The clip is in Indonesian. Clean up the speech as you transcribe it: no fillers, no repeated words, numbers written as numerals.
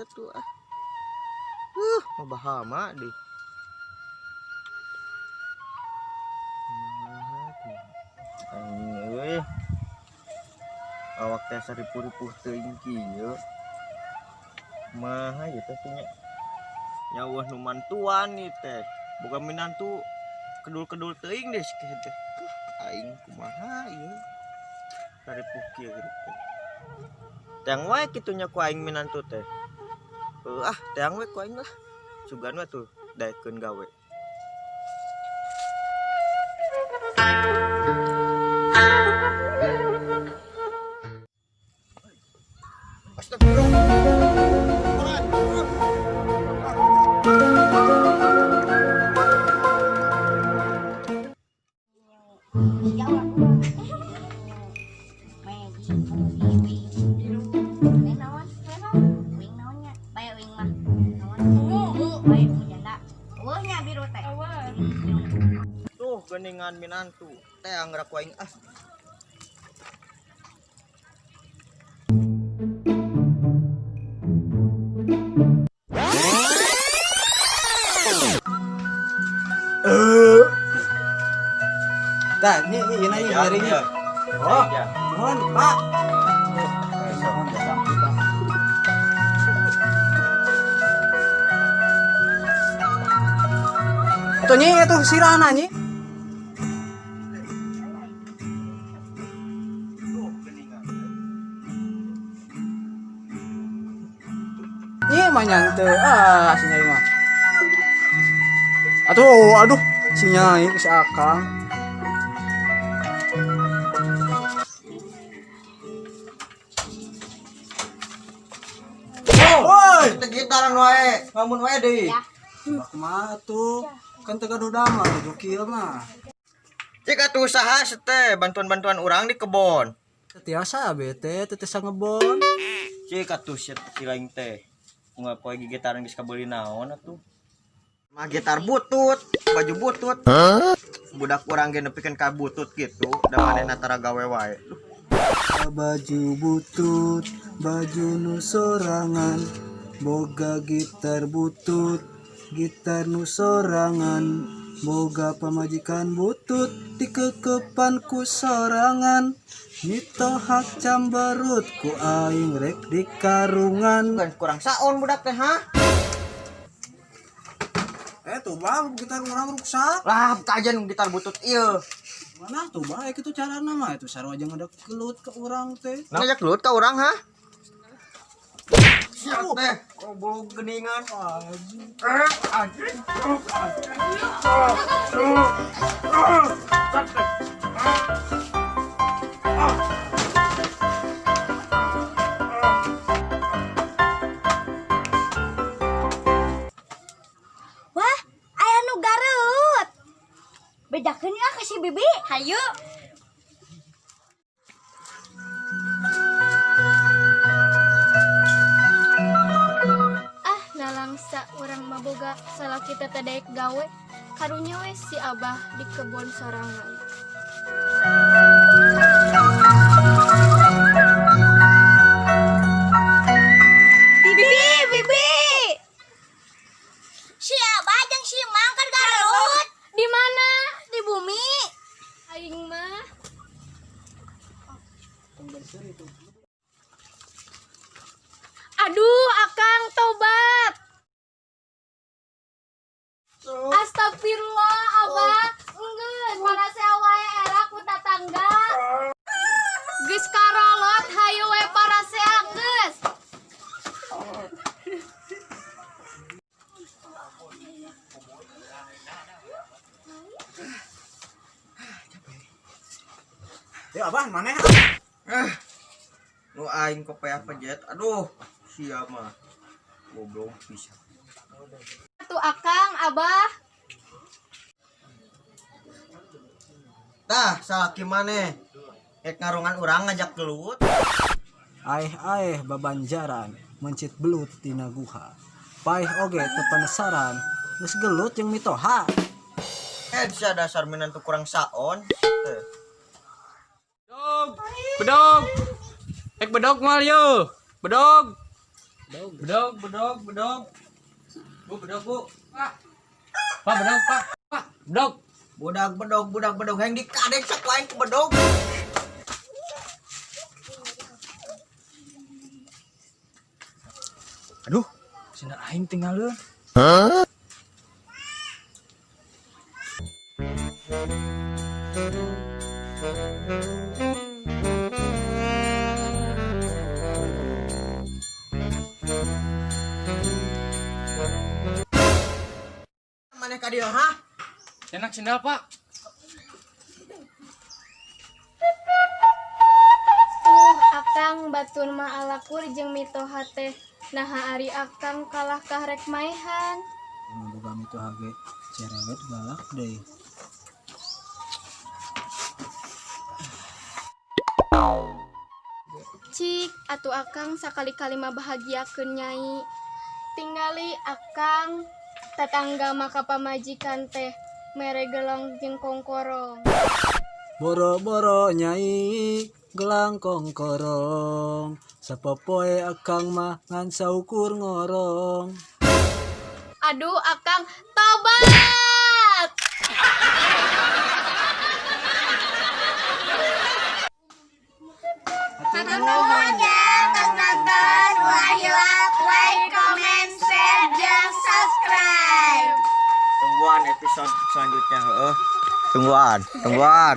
teh tuh mau bahama deh. Euy. Awak teh saripu-ripuh teuing kieu. Maha ya teh nya. Nyaweuh nu mantuan ieu teh. Boga minantu kedul-kedul teuing deh sakitu teh. Aing kumaha ieu. Saripuh kieu teh. Teang wae kitu nya ku aing minantu teh. Teang we ku aing lah. Sugan we tuh daekeun gawe. Tuh geningan minantu teh anggar ku aing Tah, ini nyarinya. Oh, mohon, Pak. Atuh nyi itu sirana nyi. Nyi mah nyante. Si Nyai mah. Aduh, si Nyai si Akang. woi tegitaran wae ngamun wae deui Kumaha tuh? Kan teu gaduh damar tuh kieu mah. cek atuh usaha teh bantuan-bantuan urang di kebon Tiasa bete teu tesa ngebon. cek atuh si lain teh nggak poe gigitaran geus kabeuli naon atuh mah gitar butut baju butut budak urang ge nepikeun ka butut kitu da manehna tara gawe wae Baju butut, baju nu sorangan, boga gitar butut, gitar nu sorangan, boga pamajikan butut, dikekepan ku sorangan, mitohak camberut ku aing rek di karungan. kan kurang saon budak teh Tuh bang, gitar orang rusak. lah kajen gitar butut ieu Mana tuh baik itu cara nama itu sarwa aja ngada kelut ke orang teh. ngajak gelut ka urang siap teh goblok geningan anjing Wah, aya nu garut. Bedakeun ya ke si Bibi. Hayu. Nalangsa urang maboga salah kita tadaek gawe karunya we si Abah di kebon sorangan. Bibi. Si Abah jeung si Mang kan garut. Di mana? Di bumi. Aing mah aduh, Akang tobat. Astagfirullah, Abah. Enggeun, parasea wae era ku tatangga. Geus karolot hayu we parasea geus. Ya abah mana? nu aing kope apa jet aduh sia mah goblok pisan Tuh Akang, Abah. tah salaki maneh ek ngarungan urang ngajak gelut Aih babanjaran mencit belut tina guha. Paih oge teu penasaran geus gelut jeung mitoha. sia dasar minantu kurang saon teh Bedog. Bedog mal yo. Bedog. Bedog. Bu, bedog, Bu. Pak, bedog, Pak. Pak, bedog. Budak bedog yang dikadek sakuaing ku bedog. Aduh, cenah aing tinggalin. Maneh ka dieu ha? Enak sendal, Pak. Akang batun mah alakur jeung mitoha teh naha ari akang kalah kahrek maehan. Boga mitoha ge cerewet galak deui. Cik atuh akang sakali-kali mah bahagiakeun nyai. Tingali akang tatangga maka pamajikan teh mere gelong jeung kongkorong. Boro-boro nyai gelang kongkorong, sapopoe akang mah ngan saukur ngorong. Aduh akang tobat. Semuanya tonton Wahyuat, like, comment, share, dan subscribe. Tungguan episode selanjutnya. Tungguan.